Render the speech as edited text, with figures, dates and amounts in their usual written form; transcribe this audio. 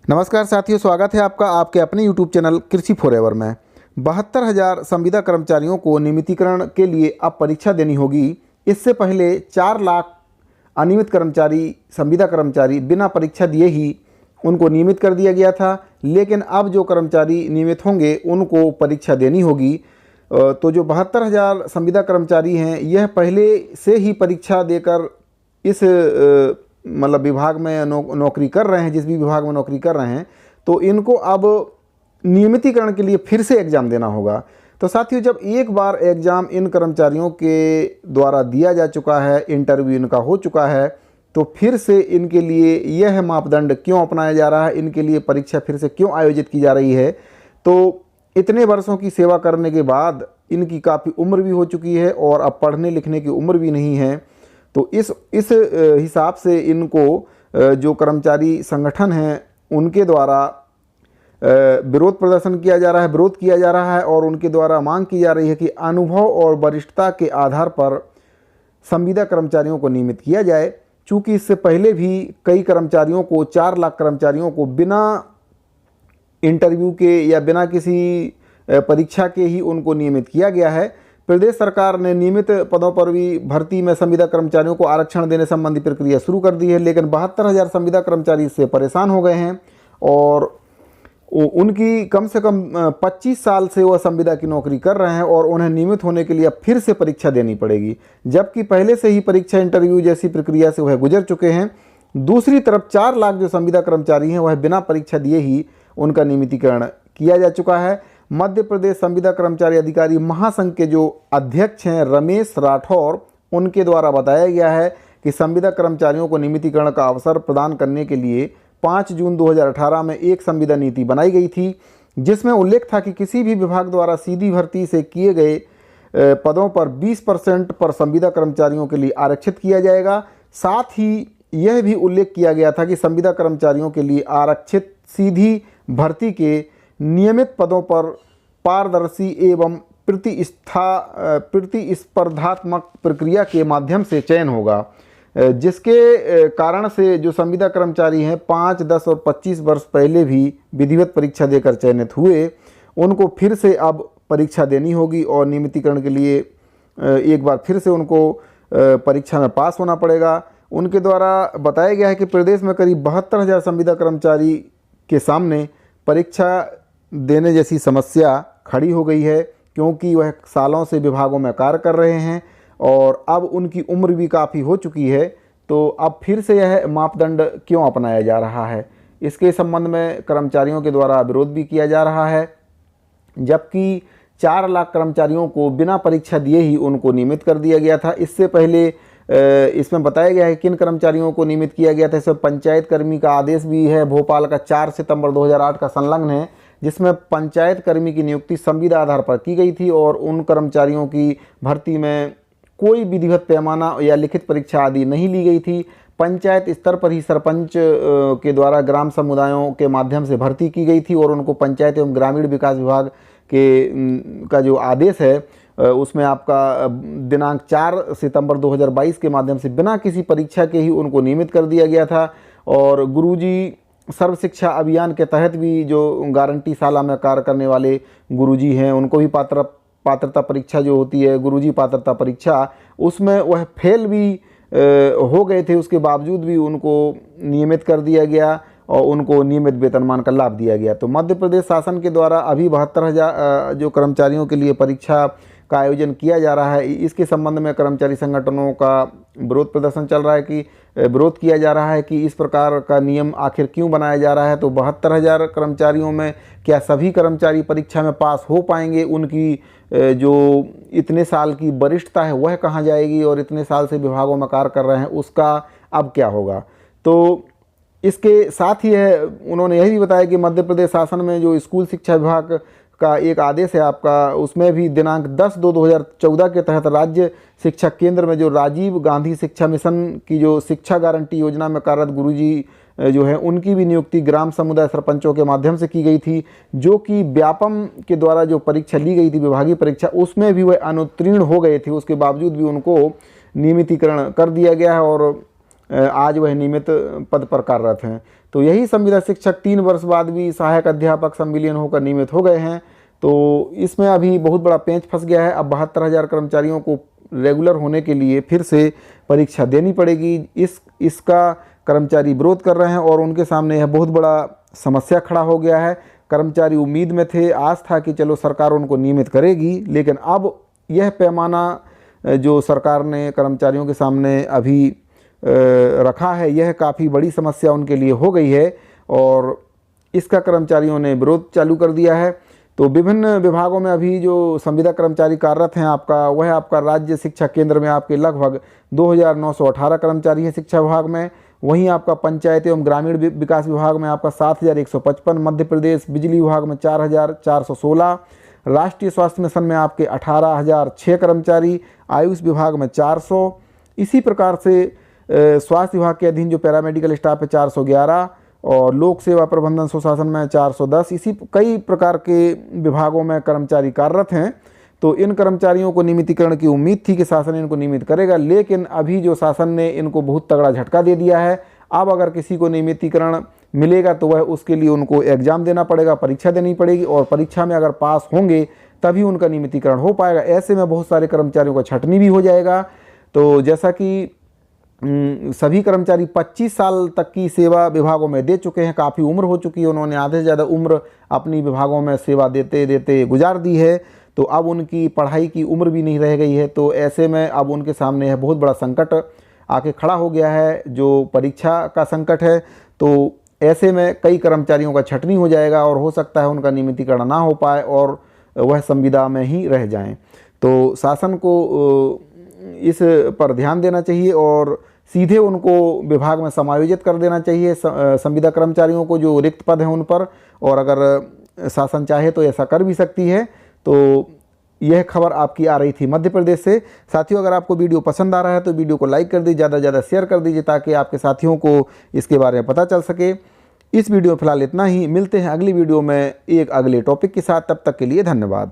नमस्कार साथियों, स्वागत है आपका आपके अपने YouTube चैनल कृषि फॉरएवर में। 72,000 संविदा कर्मचारियों को नियमितीकरण के लिए अब परीक्षा देनी होगी। इससे पहले 4 लाख अनियमित कर्मचारी, संविदा कर्मचारी बिना परीक्षा दिए ही उनको नियमित कर दिया गया था, लेकिन अब जो कर्मचारी नियमित होंगे उनको परीक्षा देनी होगी। तो जो 72,000 संविदा कर्मचारी हैं, यह पहले से ही परीक्षा देकर इस मतलब विभाग में नौकरी कर रहे हैं, जिस भी विभाग में नौकरी कर रहे हैं, तो इनको अब नियमितीकरण के लिए फिर से एग्ज़ाम देना होगा। तो साथियों, जब एक बार एग्ज़ाम इन कर्मचारियों के द्वारा दिया जा चुका है, इंटरव्यू इनका हो चुका है, तो फिर से इनके लिए यह मापदंड क्यों अपनाया जा रहा है, इनके लिए परीक्षा फिर से क्यों आयोजित की जा रही है? तो इतने वर्षों की सेवा करने के बाद इनकी काफ़ी उम्र भी हो चुकी है और अब पढ़ने लिखने की उम्र भी नहीं है। तो इस हिसाब से इनको जो कर्मचारी संगठन हैं उनके द्वारा विरोध प्रदर्शन किया जा रहा है, विरोध किया जा रहा है और उनके द्वारा मांग की जा रही है कि अनुभव और वरिष्ठता के आधार पर संविदा कर्मचारियों को नियमित किया जाए। चूँकि इससे पहले भी कई कर्मचारियों को, 4 लाख कर्मचारियों को बिना इंटरव्यू के या बिना किसी परीक्षा के ही उनको नियमित किया गया है। प्रदेश सरकार ने नियमित पदों पर भी भर्ती में संविदा कर्मचारियों को आरक्षण देने संबंधी प्रक्रिया शुरू कर दी है, लेकिन 72,000 संविदा कर्मचारी इससे परेशान हो गए हैं और उनकी कम से कम 25 साल से वह संविदा की नौकरी कर रहे हैं और उन्हें नियमित होने के लिए अब फिर से परीक्षा देनी पड़ेगी, जबकि पहले से ही परीक्षा, इंटरव्यू जैसी प्रक्रिया से वह गुजर चुके हैं। दूसरी तरफ 4 लाख जो संविदा कर्मचारी हैं, वह बिना परीक्षा दिए ही उनका नियमितीकरण किया जा चुका है। मध्य प्रदेश संविदा कर्मचारी अधिकारी महासंघ के जो अध्यक्ष हैं रमेश राठौर, उनके द्वारा बताया गया है कि संविदा कर्मचारियों को नियमितीकरण का अवसर प्रदान करने के लिए 5 जून 2018 में एक संविदा नीति बनाई गई थी, जिसमें उल्लेख था कि किसी भी विभाग द्वारा सीधी भर्ती से किए गए पदों पर 20% पर संविदा कर्मचारियों के लिए आरक्षित किया जाएगा। साथ ही यह भी उल्लेख किया गया था कि संविदा कर्मचारियों के लिए आरक्षित सीधी भर्ती के नियमित पदों पर पारदर्शी एवं प्रतिस्पर्धात्मक प्रक्रिया के माध्यम से चयन होगा, जिसके कारण से जो संविदा कर्मचारी हैं 5, 10 और 25 वर्ष पहले भी विधिवत परीक्षा देकर चयनित हुए, उनको फिर से अब परीक्षा देनी होगी और नियमितीकरण के लिए एक बार फिर से उनको परीक्षा में पास होना पड़ेगा। उनके द्वारा बताया गया है कि प्रदेश में करीब 72,000 संविदा कर्मचारी के सामने परीक्षा देने जैसी समस्या खड़ी हो गई है, क्योंकि वह सालों से विभागों में कार्य कर रहे हैं और अब उनकी उम्र भी काफ़ी हो चुकी है। तो अब फिर से यह मापदंड क्यों अपनाया जा रहा है, इसके संबंध में कर्मचारियों के द्वारा विरोध भी किया जा रहा है, जबकि 4 लाख कर्मचारियों को बिना परीक्षा दिए ही उनको नियमित कर दिया गया था। इससे पहले इसमें बताया गया है किन कर्मचारियों को नियमित किया गया था। इसमें पंचायत कर्मी का आदेश भी है, भोपाल का 4 सितंबर 2008 का संलग्न है, जिसमें पंचायत कर्मी की नियुक्ति संविदा आधार पर की गई थी और उन कर्मचारियों की भर्ती में कोई विधिवत पैमाना या लिखित परीक्षा आदि नहीं ली गई थी। पंचायत स्तर पर ही सरपंच के द्वारा ग्राम समुदायों के माध्यम से भर्ती की गई थी और उनको पंचायत एवं ग्रामीण विकास विभाग का जो आदेश है उसमें आपका दिनांक 4 सितंबर 2022 के माध्यम से बिना किसी परीक्षा के ही उनको नियमित कर दिया गया था। और गुरुजी सर्व शिक्षा अभियान के तहत भी जो गारंटी शाला में कार्य करने वाले गुरुजी हैं, उनको भी पात्रता परीक्षा जो होती है, गुरुजी पात्रता परीक्षा, उसमें वह फेल भी हो गए थे, उसके बावजूद भी उनको नियमित कर दिया गया और उनको नियमित वेतनमान का लाभ दिया गया। तो मध्य प्रदेश शासन के द्वारा अभी 72,000 जो कर्मचारियों के लिए परीक्षा का आयोजन किया जा रहा है, इसके संबंध में कर्मचारी संगठनों का विरोध प्रदर्शन चल रहा है कि विरोध किया जा रहा है कि इस प्रकार का नियम आखिर क्यों बनाया जा रहा है। तो 72,000 कर्मचारियों में क्या सभी कर्मचारी परीक्षा में पास हो पाएंगे? उनकी जो इतने साल की वरिष्ठता है वह कहाँ जाएगी और इतने साल से विभागों में कार्य कर रहे हैं, उसका अब क्या होगा? तो इसके साथ ही है, उन्होंने यह भी बताया कि मध्य प्रदेश शासन में जो स्कूल शिक्षा विभाग का एक आदेश है आपका, उसमें भी दिनांक 10/2/2014 के तहत राज्य शिक्षा केंद्र में जो राजीव गांधी शिक्षा मिशन की जो शिक्षा गारंटी योजना में कार्यरत गुरुजी जो है, उनकी भी नियुक्ति ग्राम समुदाय सरपंचों के माध्यम से की गई थी, जो कि व्यापम के द्वारा जो परीक्षा ली गई थी, विभागीय परीक्षा, उसमें भी वह अनुत्तीर्ण हो गए थे। उसके बावजूद भी उनको नियमितीकरण कर दिया गया है और आज वह नियमित पद पर कार्यरत हैं। तो यही संविदा शिक्षक 3 वर्ष बाद भी सहायक अध्यापक संविलियन होकर नियमित हो गए हैं। तो इसमें अभी बहुत बड़ा पेंच फंस गया है। अब 72,000 कर्मचारियों को रेगुलर होने के लिए फिर से परीक्षा देनी पड़ेगी। इसका कर्मचारी विरोध कर रहे हैं और उनके सामने यह बहुत बड़ा समस्या खड़ा हो गया है। कर्मचारी उम्मीद में थे, आस था कि चलो सरकार उनको नियमित करेगी, लेकिन अब यह पैमाना जो सरकार ने कर्मचारियों के सामने अभी रखा है, यह काफ़ी बड़ी समस्या उनके लिए हो गई है और इसका कर्मचारियों ने विरोध चालू कर दिया है। तो विभिन्न विभागों में अभी जो संविदा कर्मचारी कार्यरत हैं वह आपका राज्य शिक्षा केंद्र में आपके लगभग 2,918 कर्मचारी हैं शिक्षा विभाग में। वहीं आपका पंचायत एवं ग्रामीण विकास विभाग में आपका 7,155, मध्य प्रदेश बिजली विभाग में 4,416, राष्ट्रीय स्वास्थ्य मिशन में आपके 18,006 कर्मचारी, आयुष विभाग में 400, इसी प्रकार से स्वास्थ्य विभाग के अधीन जो पैरामेडिकल स्टाफ है 411 और लोक सेवा प्रबंधन सुशासन में 410, इसी कई प्रकार के विभागों में कर्मचारी कार्यरत हैं। तो इन कर्मचारियों को नियमितीकरण की उम्मीद थी कि शासन इनको नियमित करेगा, लेकिन अभी जो शासन ने इनको बहुत तगड़ा झटका दे दिया है। अब अगर किसी को नियमितीकरण मिलेगा तो वह उसके लिए उनको एग्ज़ाम देना पड़ेगा, परीक्षा देनी पड़ेगी और परीक्षा में अगर पास होंगे तभी उनका नियमितीकरण हो पाएगा। ऐसे में बहुत सारे कर्मचारियों का छंटनी भी हो जाएगा। तो जैसा कि सभी कर्मचारी 25 साल तक की सेवा विभागों में दे चुके हैं, काफ़ी उम्र हो चुकी है, उन्होंने आधे से ज़्यादा उम्र अपनी विभागों में सेवा देते देते गुजार दी है। तो अब उनकी पढ़ाई की उम्र भी नहीं रह गई है। तो ऐसे में अब उनके सामने यह बहुत बड़ा संकट आके खड़ा हो गया है, जो परीक्षा का संकट है। तो ऐसे में कई कर्मचारियों का छंटनी हो जाएगा और हो सकता है उनका नियमितीकरण ना हो पाए और वह संविदा में ही रह जाएं। तो शासन को इस पर ध्यान देना चाहिए और सीधे उनको विभाग में समायोजित कर देना चाहिए, संविदा कर्मचारियों को जो रिक्त पद हैं उन पर। और अगर शासन चाहे तो ऐसा कर भी सकती है। तो यह खबर आपकी आ रही थी मध्य प्रदेश से। साथियों, अगर आपको वीडियो पसंद आ रहा है तो वीडियो को लाइक कर दीजिए, ज़्यादा से ज़्यादा शेयर कर दीजिए ताकि आपके साथियों को इसके बारे में पता चल सके। इस वीडियो में फिलहाल इतना ही। मिलते हैं अगली वीडियो में एक अगले टॉपिक के साथ। तब तक के लिए धन्यवाद।